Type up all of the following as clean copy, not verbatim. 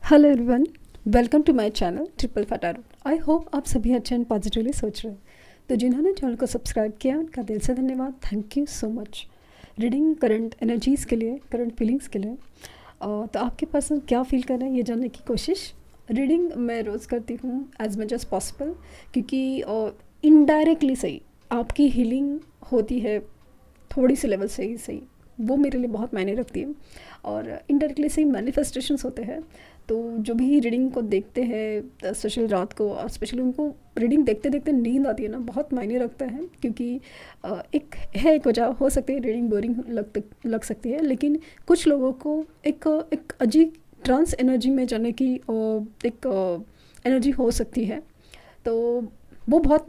Hello everyone, welcome to my channel triple फटारो। I hope आप सभी अच्छे एंड पॉजिटिवली सोच रहे हैं। तो जिन्होंने चैनल को सब्सक्राइब किया उनका दिल से धन्यवाद। Thank you so much. Reading current energies के लिए, करंट फीलिंग्स के लिए। तो आपके पर्सन क्या फील कर रहे हैं ये जानने की कोशिश। रीडिंग मैं रोज़ करती हूँ एज मच एज़ पॉसिबल, क्योंकि इनडायरेक्टली सही आपकी हीलिंग होती है, थोड़ी सी लेवल से ही सही, वो मेरे लिए बहुत मायने रखती है। और इनडायरेक्टली सही मैनिफेस्टेशंस होते हैं। तो जो भी रीडिंग को देखते हैं स्पेशल रात को, और स्पेशली उनको रीडिंग देखते देखते नींद आती है ना, बहुत मायने रखता है। क्योंकि एक वजह हो सकती है रीडिंग बोरिंग लग सकती है, लेकिन कुछ लोगों को एक अजीब ट्रांस एनर्जी में जाने की एक एनर्जी हो सकती है। तो वो बहुत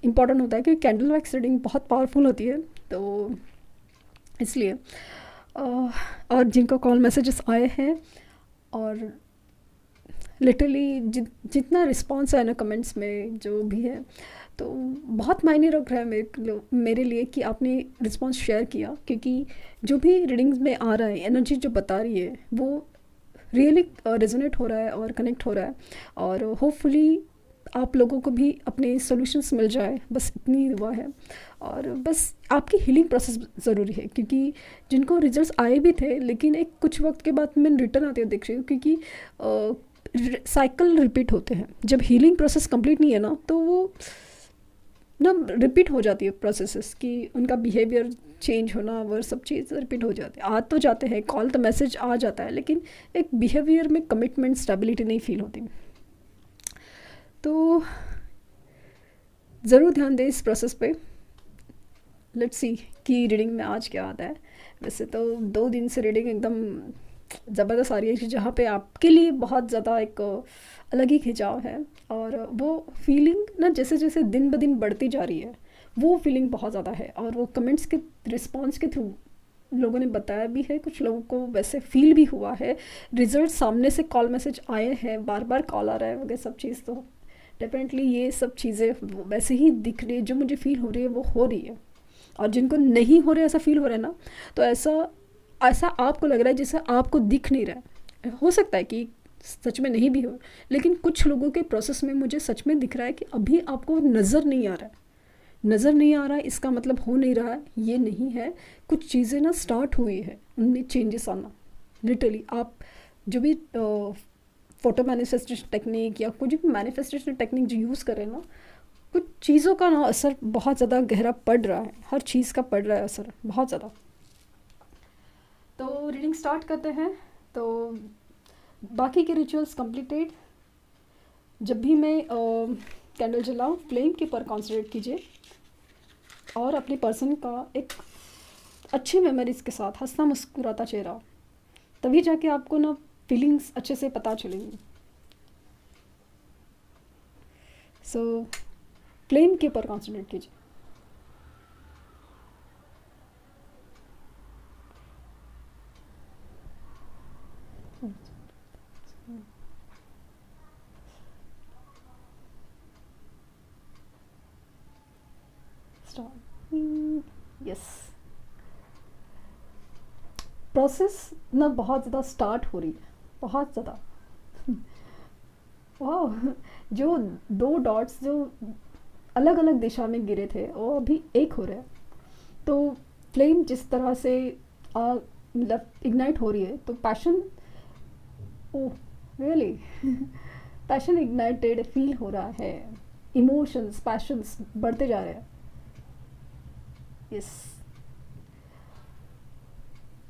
इम्पॉर्टेंट होता है, क्योंकि कैंडल वैक्स रीडिंग बहुत पावरफुल होती है। तो इसलिए और जिनको कॉल मैसेजेस आए हैं, और लिटरली जितना रिस्पॉन्स है ना कमेंट्स में जो भी है, तो बहुत मायने रख रहा है मेरे लिए कि आपने रिस्पॉन्स शेयर किया। क्योंकि जो भी रीडिंग्स में आ रहा है, एनर्जी जो बता रही है, वो रियली रेजोनेट हो रहा है और कनेक्ट हो रहा है। और होपफुली आप लोगों को भी अपने सॉल्यूशंस मिल जाए, बस इतनी दुआ है। और बस आपकी हीलिंग प्रोसेस ज़रूरी है, क्योंकि जिनको रिजल्ट्स आए भी थे, लेकिन एक कुछ वक्त के बाद मैं रिटर्न आते हुए देख रही हूँ, क्योंकि साइकिल रिपीट होते हैं। जब हीलिंग प्रोसेस कंप्लीट नहीं है ना, तो वो ना रिपीट हो जाती है प्रोसेसेस, कि उनका बिहेवियर चेंज होना, वो सब चीज़ रिपीट हो जाती है। आ तो जाते हैं, कॉल तो मैसेज आ जाता है, लेकिन एक बिहेवियर में कमिटमेंट, स्टेबिलिटी नहीं फील होती। तो ज़रूर ध्यान दें इस प्रोसेस पे। लेट्स सी कि रीडिंग में आज क्या आता है। वैसे तो 2 दिन से रीडिंग एकदम ज़बरदस्त आ रही है, कि जहाँ पे आपके लिए बहुत ज़्यादा एक अलग ही खिंचाव है। और वो फीलिंग ना जैसे जैसे दिन ब दिन बढ़ती जा रही है, वो फीलिंग बहुत ज़्यादा है। और वो कमेंट्स के रिस्पॉन्स के थ्रू लोगों ने बताया भी है, कुछ लोगों को वैसे फील भी हुआ है। रिजल्ट सामने से कॉल मैसेज आए हैं, बार बार कॉल आ रहा है वगैरह सब चीज़। तो डेफिनेटली ये सब चीज़ें वैसे ही दिख रही है, जो मुझे फील हो रही है वो हो रही है। और जिनको नहीं हो रहा है, ऐसा फील हो रहा है ना, तो ऐसा ऐसा आपको लग रहा है जैसे आपको दिख नहीं रहा है। हो सकता है कि सच में नहीं भी हो, लेकिन कुछ लोगों के प्रोसेस में मुझे सच में दिख रहा है कि अभी आपको नज़र नहीं आ रहा है। नज़र नहीं आ रहा है इसका मतलब हो नहीं रहा है, ये नहीं है। कुछ चीज़ें ना स्टार्ट हुई है, उनमें चेंजेस आना। लिटरली आप जो भी फोटो मैनिफेस्टेशन टेक्निक या कुछ भी मैनिफेस्टेशन टेक्निक जो यूज़ करें ना, कुछ चीज़ों का ना असर बहुत ज़्यादा गहरा पड़ रहा है। हर चीज़ का पड़ रहा है असर, बहुत ज़्यादा। तो रीडिंग स्टार्ट करते हैं। तो बाकी के रिचुअल्स कंप्लीटेड। जब भी मैं कैंडल जलाऊं, फ्लेम के ऊपर कॉन्सेंट्रेट कीजिए, और अपने पर्सन का एक अच्छी मेमोरीज के साथ हंसता मुस्कुराता चेहरा, तभी जाके आपको ना फीलिंग्स अच्छे से पता चलेंगी। सो फ्लेम के ऊपर कॉन्सेंट्रेट कीजिए। यस, प्रोसेस ना बहुत ज़्यादा स्टार्ट हो रही है, बहुत ज़्यादा। वाह, जो 2 डॉट्स जो अलग अलग दिशा में गिरे थे, वो अभी एक हो रहे हैं। तो फ्लेम जिस तरह से मतलब इग्नाइट हो रही है, तो passion, oh really, passion ignited feel हो रहा है। इमोशंस, पैशंस बढ़ते जा रहे हैं। यस,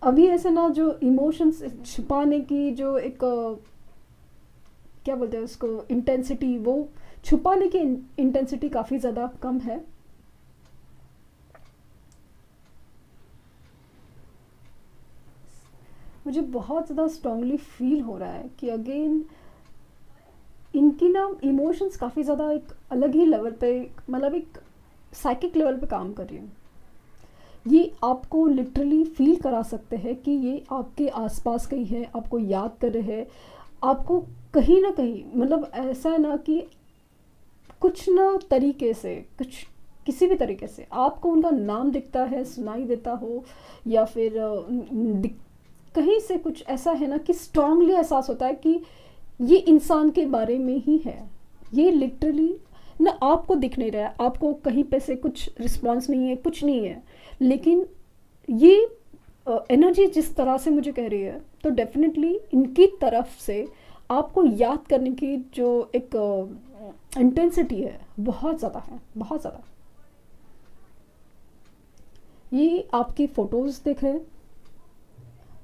अभी ऐसे ना जो इमोशंस छुपाने की जो एक क्या बोलते हैं उसको, इंटेंसिटी, वो छुपाने की इंटेंसिटी काफ़ी ज़्यादा कम है। मुझे बहुत ज़्यादा स्ट्रांगली फील हो रहा है कि अगेन इनकी ना इमोशंस काफ़ी ज़्यादा एक अलग ही लेवल पे, मतलब एक साइकिक लेवल पे काम कर रही हैं। ये आपको लिटरली फील करा सकते हैं कि ये आपके आसपास कहीं है, आपको याद कर रहे हैं, आपको कहीं ना कहीं, मतलब ऐसा है ना कि कुछ ना तरीके से, कुछ किसी भी तरीके से आपको उनका नाम दिखता है, सुनाई देता हो, या फिर कहीं से कुछ ऐसा है ना कि स्ट्रांगली एहसास होता है कि ये इंसान के बारे में ही है। ये लिटरली ना आपको दिख नहीं रहा है, आपको कहीं पे से कुछ रिस्पॉन्स नहीं है, कुछ नहीं है, लेकिन ये एनर्जी जिस तरह से मुझे कह रही है, तो डेफिनेटली इनकी तरफ से आपको याद करने की जो एक इंटेंसिटी है बहुत ज़्यादा है, बहुत ज़्यादा। ये आपकी फ़ोटोज़ देख रहे हैं,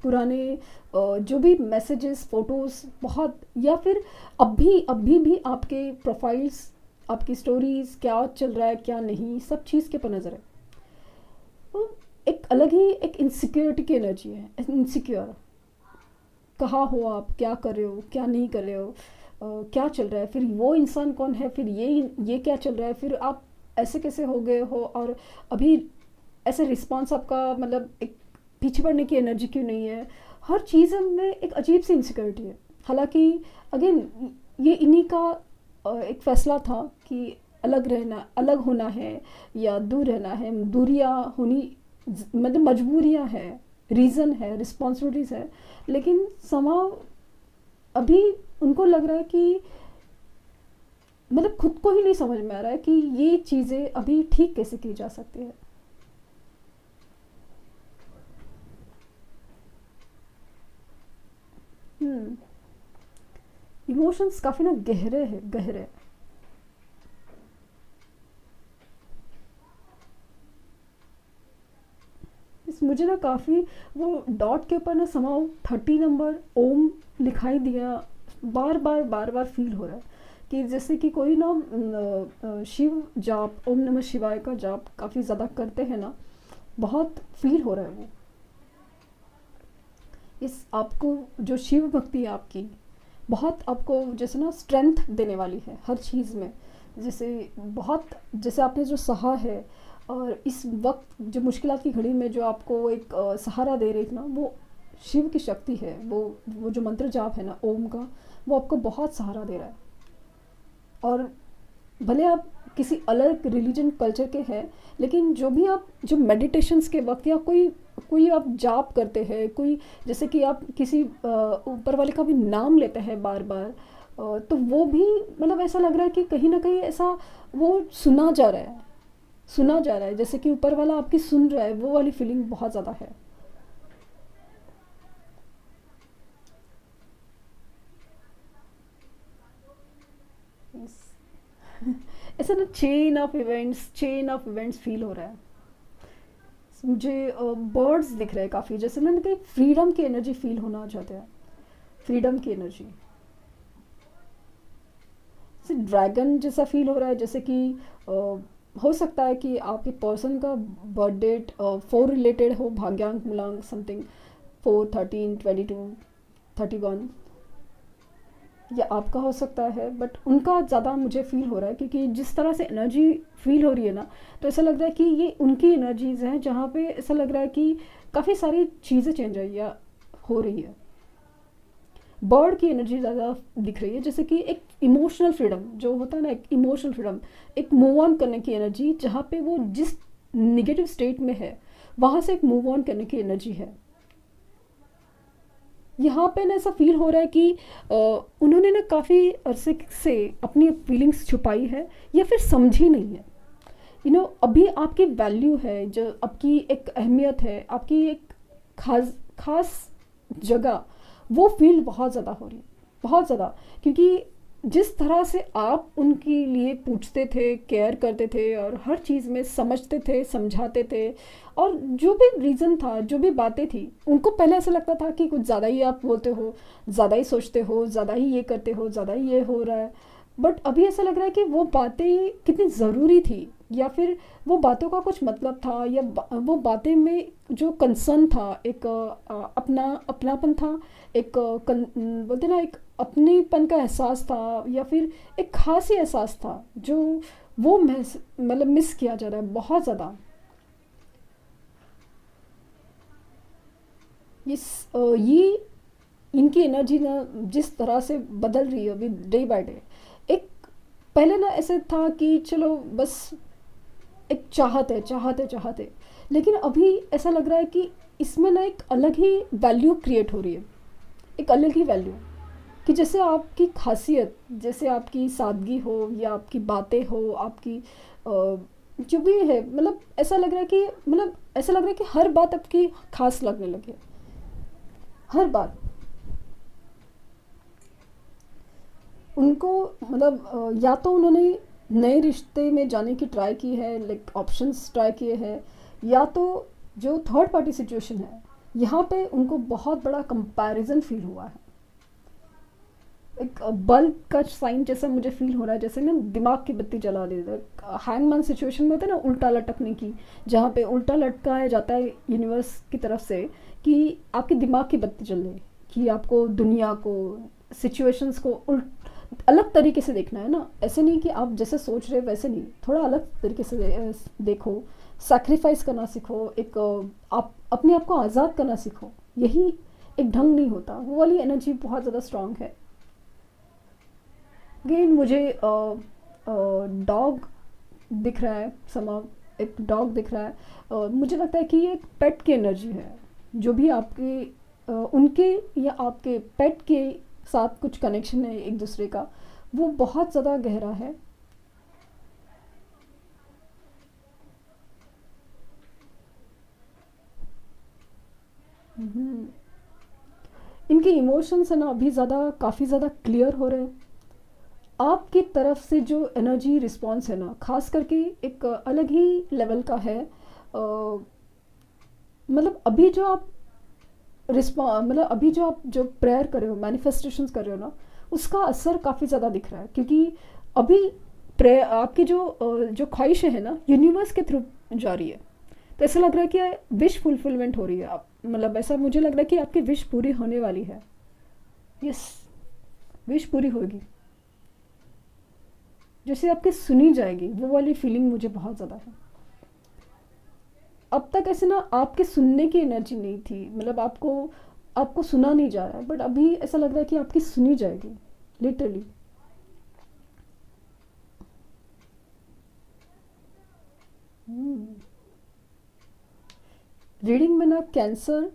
पुराने जो भी मैसेजेस, फ़ोटोज़ बहुत, या फिर अभी भी आपके प्रोफाइल्स, आपकी स्टोरीज़, क्या चल रहा है क्या नहीं, सब चीज़ के पर नज़र है। तो एक अलग ही एक इनसिक्योरिटी की एनर्जी है, इनसिक्योर, कहाँ हो आप, क्या कर रहे हो, क्या नहीं कर रहे हो, क्या चल रहा है, फिर वो इंसान कौन है, फिर ये क्या चल रहा है, फिर आप ऐसे कैसे हो गए हो, और अभी ऐसे रिस्पॉन्स आपका, मतलब एक पीछे पड़ने की एनर्जी क्यों नहीं है। हर चीज़ में एक अजीब सी इनसिक्योरिटी है। हालांकि अगेन ये इन्हीं का एक फ़ैसला था कि अलग रहना, अलग होना है या दूर रहना है। दूरियाँ होनी मतलब मजबूरियाँ हैं, रीज़न है, रिस्पॉन्सिबिलिटीज़ है, लेकिन समाव अभी उनको लग रहा है कि मतलब खुद को ही नहीं समझ में आ रहा है कि ये चीज़ें अभी ठीक कैसे की जा सकती है। इमोशंस काफ़ी ना गहरे हैं, गहरे। मुझे ना काफ़ी वो डॉट के ऊपर ना समाओ 30 नंबर ओम लिखाई दिया, बार बार फील हो रहा है कि जैसे कि कोई ना शिव जाप, ओम नमः शिवाय का जाप काफ़ी ज़्यादा करते हैं ना, बहुत फील हो रहा है वो। इस आपको जो शिव भक्ति है आपकी, बहुत आपको जैसे ना स्ट्रेंथ देने वाली है हर चीज़ में। जैसे बहुत, जैसे आपने जो सहा है, और इस वक्त जो मुश्किलात की घड़ी में जो आपको एक सहारा दे रही थी ना, वो शिव की शक्ति है। वो जो मंत्र जाप है ना ओम का, वो आपको बहुत सहारा दे रहा है। और भले आप किसी अलग रिलीजन कल्चर के हैं, लेकिन जो भी आप जो मेडिटेशंस के वक्त या कोई कोई आप जाप करते हैं, कोई जैसे कि आप किसी ऊपर वाले का भी नाम लेते हैं बार बार, तो वो भी मतलब ऐसा लग रहा है कि कहीं ना कहीं ऐसा वो सुना जा रहा है, सुना जा रहा है, जैसे कि ऊपर वाला आपकी सुन रहा है। वो वाली फीलिंग बहुत ज़्यादा है। ऐसा ना चेन ऑफ इवेंट्स फील हो रहा है मुझे। बर्ड्स दिख रहे हैं काफ़ी, जैसे ना कि फ्रीडम की एनर्जी फील होना चाहते हैं, फ्रीडम की एनर्जी। जैसे ड्रैगन जैसा फील हो रहा है, जैसे कि हो सकता है कि आपके पर्सन का बर्थ डेट 4 रिलेटेड हो, भाग्यांक मूलांक समथिंग 4, 13, 22, 31, या आपका हो सकता है, बट उनका ज़्यादा मुझे फील हो रहा है क्योंकि जिस तरह से एनर्जी फील हो रही है ना, तो ऐसा लग रहा है कि ये उनकी एनर्जीज़ हैं जहाँ पे ऐसा लग रहा है कि काफ़ी सारी चीज़ें चेंज हो रही है। बर्ड की एनर्जी ज़्यादा दिख रही है, जैसे कि एक इमोशनल फ्रीडम जो होता है ना, एक इमोशनल फ्रीडम, एक मूव ऑन करने की एनर्जी, जहाँ पे वो जिस निगेटिव स्टेट में है वहाँ से एक मूव ऑन करने की एनर्जी है। यहाँ पे ना ऐसा फील हो रहा है कि उन्होंने ना काफ़ी अरसे से अपनी फीलिंग्स छुपाई है या फिर समझी नहीं है। अभी आपकी वैल्यू है, जो आपकी एक अहमियत है, आपकी एक खास खास जगह, वो फील बहुत ज़्यादा हो रही है, बहुत ज़्यादा। क्योंकि जिस तरह से आप उनके लिए पूछते थे, केयर करते थे, और हर चीज़ में समझते थे, समझाते थे, और जो भी रीज़न था, जो भी बातें थी, उनको पहले ऐसा लगता था कि कुछ ज़्यादा ही आप बोलते हो, ज़्यादा ही सोचते हो, ज़्यादा ही ये करते हो, ज़्यादा ही ये हो रहा है। बट अभी ऐसा लग रहा है कि वो बातें कितनी ज़रूरी थी, या फिर वो बातों का कुछ मतलब था, या वो बातें में जो कंसर्न था, एक अपनापन था, एक बोलते ना एक अपनेपन का एहसास था, या फिर एक खास ही एहसास था जो वो मतलब मिस किया जा रहा है बहुत ज़्यादा। ये इनकी एनर्जी ना जिस तरह से बदल रही है अभी डे बाय डे। एक पहले ना ऐसे था कि चलो बस एक चाहते, लेकिन अभी ऐसा लग रहा है कि इसमें ना एक अलग ही वैल्यू क्रिएट हो रही है, एक अलग ही वैल्यू। कि जैसे आपकी खासियत, जैसे आपकी सादगी हो या आपकी बातें हो, आपकी जो भी है, मतलब ऐसा लग रहा है कि हर बात आपकी खास लगने लगे, हर बात उनको, मतलब या तो उन्होंने नए रिश्ते में जाने की ट्राई की है, लाइक ऑप्शंस ट्राई किए हैं, या तो जो थर्ड पार्टी सिचुएशन है यहाँ पे उनको बहुत बड़ा कंपैरिजन फील हुआ है, एक बल्ब का साइन जैसा मुझे फील हो रहा है, जैसे ना दिमाग की बत्ती जला दे रहा है। हैंगमैन सिचुएशन में होता है ना उल्टा लटकने की, जहाँ पे उल्टा लटकाया जाता है यूनिवर्स की तरफ से कि आपकी दिमाग की बत्ती जल रही, कि आपको दुनिया को, सिचुएशंस को अलग तरीके से देखना है ना, ऐसे नहीं कि आप जैसे सोच रहे वैसे नहीं, थोड़ा अलग तरीके से देखो, सैक्रिफाइस करना सीखो, एक आप अपने आप को आज़ाद करना सीखो। यही एक ढंग नहीं होता, वो वाली एनर्जी बहुत ज़्यादा स्ट्रांग है। अगेन मुझे डॉग दिख रहा है, समा एक डॉग दिख रहा है। मुझे लगता है कि ये एक पेट की एनर्जी है, जो भी आपके उनके या आपके पेट के साथ कुछ कनेक्शन है एक दूसरे का, वो बहुत ज़्यादा गहरा है। हम्म। इनके इमोशंस है ना अभी ज़्यादा, काफ़ी ज़्यादा क्लियर हो रहे हैं। आपकी तरफ से जो एनर्जी रिस्पॉन्स है ना, खास करके एक अलग ही लेवल का है। मतलब अभी जो आप मतलब अभी जो आप जो प्रेयर कर रहे हो, मैनिफेस्टेशंस कर रहे हो ना, उसका असर काफ़ी ज़्यादा दिख रहा है, क्योंकि अभी प्रेयर आपकी जो ख्वाहिशें हैं ना यूनिवर्स के थ्रू जा रही है। तो ऐसा लग रहा है कि विश फुलफिलमेंट हो रही है, आप मतलब ऐसा मुझे लग रहा है कि आपकी विश पूरी होने वाली है। यस, विश पूरी होगी, जैसे आपकी सुनी जाएगी, वो वाली फीलिंग मुझे बहुत ज़्यादा है। अब तक ऐसे ना आपके सुनने की एनर्जी नहीं थी, मतलब आपको आपको सुना नहीं जा रहा है, बट अभी ऐसा लग रहा है कि आपकी सुनी जाएगी, लिटरली। रीडिंग में ना कैंसर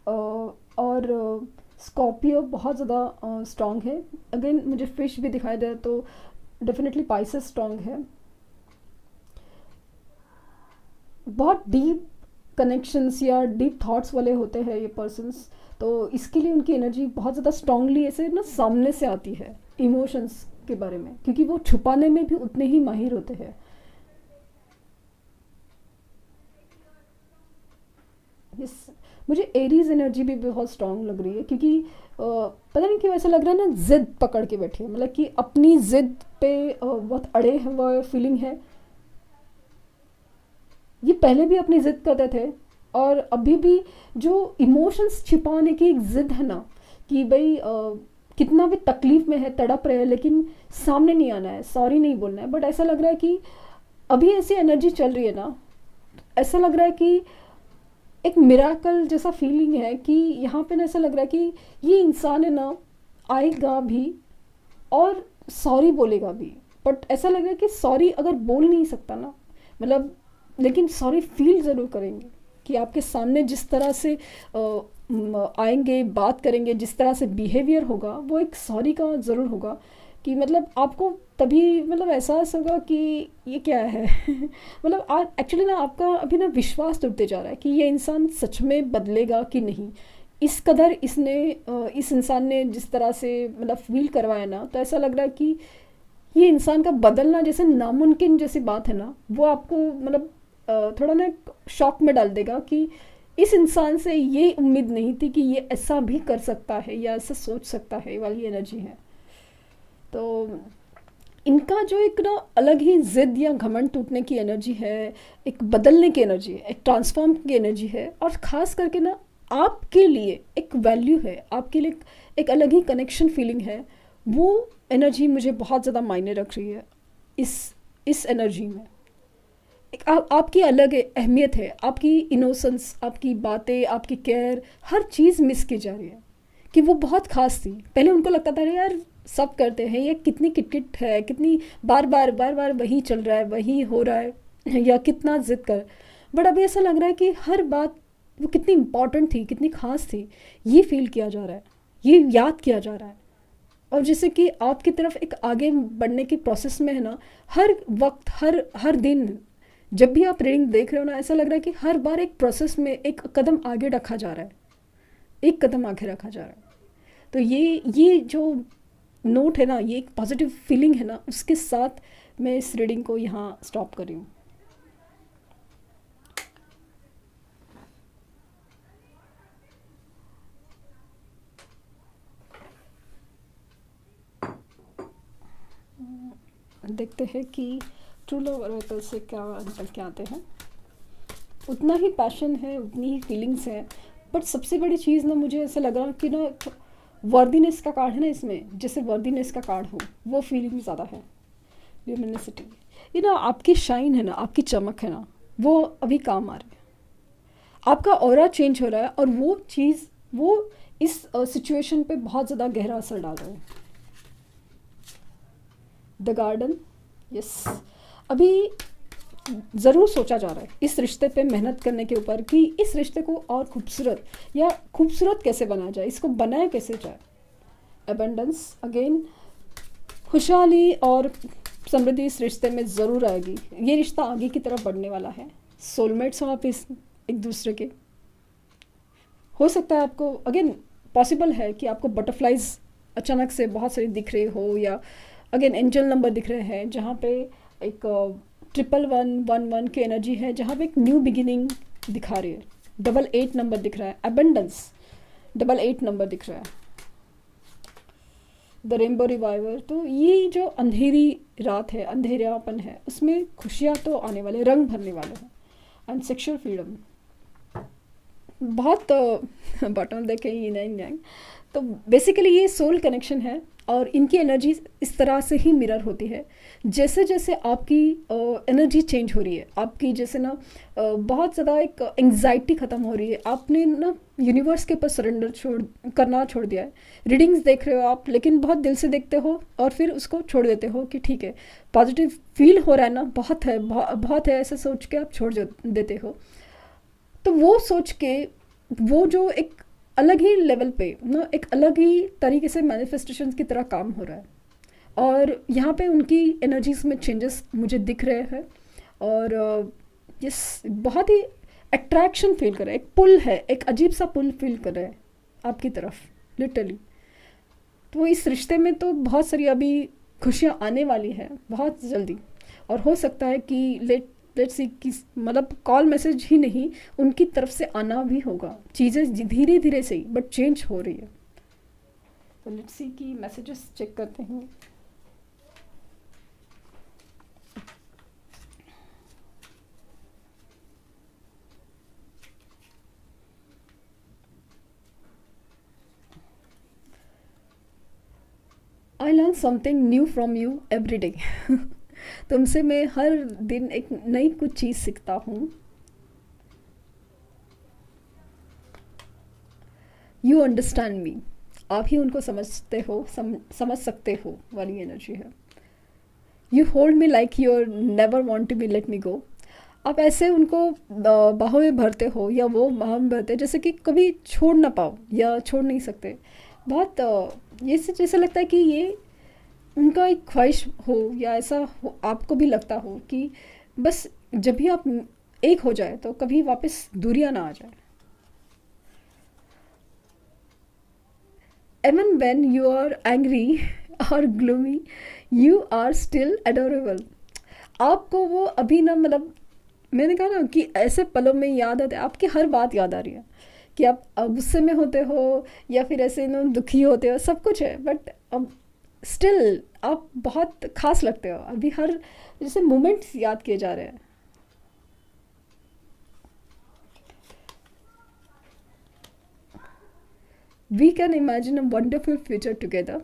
और स्कॉर्पियो बहुत ज़्यादा स्ट्रॉन्ग है। अगेन मुझे फिश भी दिखाई दे, तो डेफिनेटली पाइसेस स्ट्रॉन्ग है। बहुत डीप कनेक्शंस या डीप थॉट्स वाले होते हैं ये पर्सन्स, तो इसके लिए उनकी एनर्जी बहुत ज़्यादा स्ट्रांगली ऐसे ना सामने से आती है इमोशंस के बारे में, क्योंकि वो छुपाने में भी उतने ही माहिर होते हैं। इस मुझे एरीज एनर्जी भी बहुत स्ट्रांग लग रही है, क्योंकि पता नहीं क्यों ऐसा लग रहा है ना, जिद पकड़ के बैठे हैं, मतलब कि अपनी जिद पे बहुत अड़े हुए फीलिंग है। ये पहले भी अपनी जिद करते थे, और अभी भी जो इमोशंस छिपाने की एक जिद है ना, कि भाई कितना भी तकलीफ में है, तड़प रहे हैं, लेकिन सामने नहीं आना है, सॉरी नहीं बोलना है। बट ऐसा लग रहा है कि अभी ऐसी एनर्जी चल रही है ना, ऐसा लग रहा है कि एक मिराकल जैसा फीलिंग है, कि यहाँ पे ना ऐसा लग रहा है कि ये इंसान है ना, आएगा भी और सॉरी बोलेगा भी। बट ऐसा लग रहा है कि सॉरी अगर बोल नहीं सकता ना, मतलब लेकिन सॉरी फील ज़रूर करेंगे, कि आपके सामने जिस तरह से आएंगे, बात करेंगे, जिस तरह से बिहेवियर होगा, वो एक सॉरी का ज़रूर होगा, कि मतलब आपको तभी मतलब एहसास होगा कि ये क्या है मतलब आज एक्चुअली ना आपका अभी ना विश्वास टूटते जा रहा है कि ये इंसान सच में बदलेगा कि नहीं। इस कदर इस इंसान ने जिस तरह से मतलब फील करवाया ना, तो ऐसा लग रहा है कि ये इंसान का बदलना जैसे नामुमकिन जैसी बात है ना, वो आपको मतलब थोड़ा ना शॉक में डाल देगा, कि इस इंसान से ये उम्मीद नहीं थी कि ये ऐसा भी कर सकता है या ऐसा सोच सकता है, वाली एनर्जी है। तो इनका जो एक ना अलग ही जिद या घमंड टूटने की एनर्जी है, एक बदलने की एनर्जी है, एक ट्रांसफॉर्म की एनर्जी है, और ख़ास करके ना आपके लिए एक वैल्यू है, आपके लिए एक अलग ही कनेक्शन फीलिंग है। वो एनर्जी मुझे बहुत ज़्यादा मायने रख रही है इस एनर्जी में। एक आपकी अलग अहमियत है, आपकी इनोसेंस, आपकी बातें, आपकी केयर, हर चीज़ मिस की जा रही है, कि वो बहुत ख़ास थी। पहले उनको लगता था यार सब करते हैं, ये कितनी किटकिट है, कितनी बार बार वही चल रहा है, वही हो रहा है या कितना ज़िद कर। बट अभी ऐसा लग रहा है कि हर बात वो कितनी इम्पॉर्टेंट थी, कितनी ख़ास थी, ये फील किया जा रहा है, ये याद किया जा रहा है। और जैसे कि आपकी तरफ एक आगे बढ़ने की प्रोसेस में है ना, हर वक्त हर हर दिन जब भी आप रीडिंग देख रहे हो ना, ऐसा लग रहा है कि हर बार एक प्रोसेस में एक कदम आगे रखा जा रहा है, एक कदम आगे रखा जा रहा है। तो ये जो नोट है ना, ये एक पॉजिटिव फीलिंग है ना, उसके साथ मैं इस रीडिंग को यहाँ स्टॉप कर रही हूँ। देखते हैं कि ट्रू लव ऑरेकल से क्या निकल के आते हैं। उतना ही पैशन है, उतनी ही फीलिंग्स है, बट सबसे बड़ी चीज़ ना मुझे ऐसा लगा कि ना वर्दीनेस का कार्ड है ना इसमें, जैसे वर्दीनेस का कार्ड हो वो फीलिंग ज़्यादा है। ल्यूमिनिसिटी, ये ना आपकी शाइन है ना, आपकी चमक है ना, वो अभी काम आ रही है। आपका ऑरा चेंज हो रहा है और वो चीज़ वो इस सिचुएशन पे बहुत ज़्यादा गहरा असर डाल रहा है। द गार्डन, यस, अभी ज़रूर सोचा जा रहा है इस रिश्ते पे मेहनत करने के ऊपर कि इस रिश्ते को और खूबसूरत या खूबसूरत कैसे बनाया जाए, इसको बनाया कैसे जाए। एबंडेंस, अगेन खुशहाली और समृद्धि इस रिश्ते में ज़रूर आएगी। ये रिश्ता आगे की तरफ बढ़ने वाला है। सोलमेट्स हो आप इस एक दूसरे के। हो सकता है आपको अगेन पॉसिबल है कि आपको बटरफ्लाइज अचानक से बहुत सारी दिख रही हो, या अगेन एंजल नंबर दिख रहे हैं जहाँ पे एक 1111 की एनर्जी है, जहाँ पे एक न्यू बिगिनिंग दिखा रही है। 88 नंबर दिख रहा है, अबंडेंस 88 नंबर दिख रहा है। द रेनबो रिवाइवर, तो ये जो अंधेरी रात है, अंधेरापन है, उसमें खुशियाँ तो आने वाले, रंग भरने वाले हैं। एंड सेक्शुअल फ्रीडम, बहुत बॉटम देखें यिन एंड yang, तो बेसिकली ये सोल कनेक्शन है और इनकी एनर्जी इस तरह से ही मिरर होती है। जैसे जैसे आपकी एनर्जी चेंज हो रही है, आपकी जैसे ना बहुत ज़्यादा एक एंग्जाइटी ख़त्म हो रही है, आपने ना यूनिवर्स के ऊपर सरेंडर करना छोड़ दिया है। रीडिंग्स देख रहे हो आप, लेकिन बहुत दिल से देखते हो और फिर उसको छोड़ देते हो कि ठीक है, पॉजिटिव फील हो रहा है ना, बहुत है बहुत है, ऐसा सोच के आप छोड़ देते हो। तो वो सोच के वो जो एक अलग ही लेवल पे ना, एक अलग ही तरीके से मैनिफेस्टेशन की तरह काम हो रहा है। और यहाँ पे उनकी एनर्जीज में चेंजेस मुझे दिख रहे हैं और यस, बहुत ही अट्रैक्शन फील कर रहा है, एक पुल है, एक अजीब सा पुल फील कर रहा है आपकी तरफ लिटरली। तो इस रिश्ते में तो बहुत सारी अभी खुशियाँ आने वाली है बहुत जल्दी, और हो सकता है कि लेट्स सी कि मतलब कॉल मैसेज ही नहीं, उनकी तरफ से आना भी होगा। चीज़ें धीरे धीरे से ही बट चेंज हो रही है। तो लेट्स सी कि मैसेजेस चेक करते हैं। I learn something new from you every day. तुमसे मैं हर दिन एक नई कुछ चीज़ सीखता हूँ। यू अंडरस्टैंड मी, आप ही उनको समझते हो, समझ सकते हो वाली एनर्जी है। You hold me like you are never want to be let me go, आप ऐसे उनको बाहों में भरते हो या वो बाहों में भरते हैं जैसे कि कभी छोड़ ना पाओ या छोड़ नहीं सकते। बहुत ये से जैसे लगता है कि ये उनका एक ख्वाहिश हो या ऐसा हो, आपको भी लगता हो कि बस जब भी आप एक हो जाए तो कभी वापस दूरियां ना आ जाए। Even when you are angry or gloomy, you are still adorable. आपको वो अभी ना, मतलब मैंने कहा ना कि ऐसे पलों में याद आते, आपकी हर बात याद आ रही है कि आप गुस्से में होते हो या फिर ऐसे ना दुखी होते हो, सब कुछ है, बट अब स्टिल आप बहुत खास लगते हो। अभी हर जैसे मोमेंट्स याद किए जा रहे हैं। We can imagine a wonderful future together.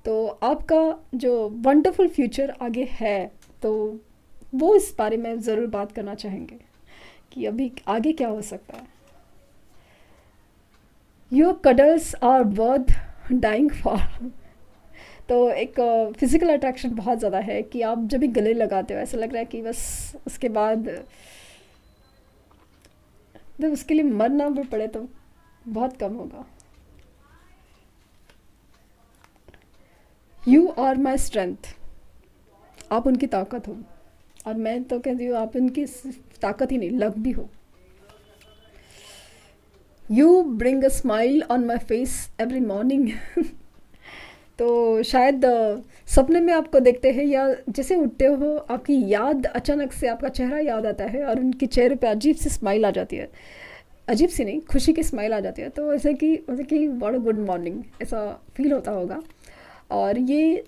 तो आपका जो वंडरफुल फ्यूचर आगे है, तो वो इस बारे में ज़रूर बात करना चाहेंगे कि अभी आगे क्या हो सकता है। Your cuddles are worth dying for. तो एक फिज़िकल अट्रैक्शन बहुत ज़्यादा है कि आप जब भी गले लगाते हो ऐसा लग रहा है कि बस उसके बाद जब उसके लिए मरना भी पड़े तो बहुत कम होगा। यू आर माई स्ट्रेंथ, आप उनकी ताकत हो। और मैं तो कहती हूँ आप उनकी सिर्फ ताकत ही नहीं, लक भी हो। You bring a smile on my face every morning. तो शायद सपने में आपको देखते हैं या जैसे उठते हो आपकी याद, अचानक से आपका चेहरा याद आता है और उनके चेहरे पे अजीब सी स्माइल आ जाती है, अजीब सी नहीं, खुशी की स्माइल आ जाती है। तो ऐसे कि बड़ा गुड मॉर्निंग ऐसा फील होता होगा। और ये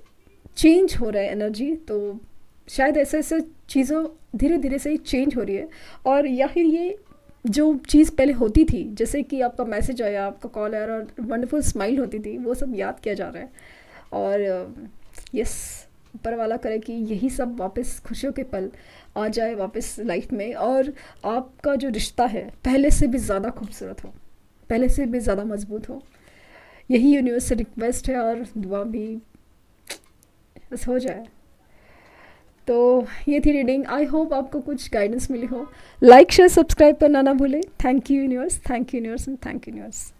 चेंज हो रहा है एनर्जी, तो शायद ऐसे ऐसे चीज़ों धीरे धीरे से ही चेंज हो रही है। और या फिर ये जो चीज़ पहले होती थी, जैसे कि आपका मैसेज आया, आपका कॉल आया और वंडरफुल स्माइल होती थी, वो सब याद किया जा रहा है। और यस, ऊपर वाला करे कि यही सब वापस खुशियों के पल आ जाए वापस लाइफ में, और आपका जो रिश्ता है पहले से भी ज़्यादा खूबसूरत हो, पहले से भी ज़्यादा मजबूत हो। यही यूनिवर्स से रिक्वेस्ट है और दुआ भी, बस हो जाए। तो ये थी रीडिंग। आई होप आपको कुछ गाइडेंस मिली हो। लाइक शेयर सब्सक्राइब करना ना भूलें। Thank you universe, thank you universe and thank you universe.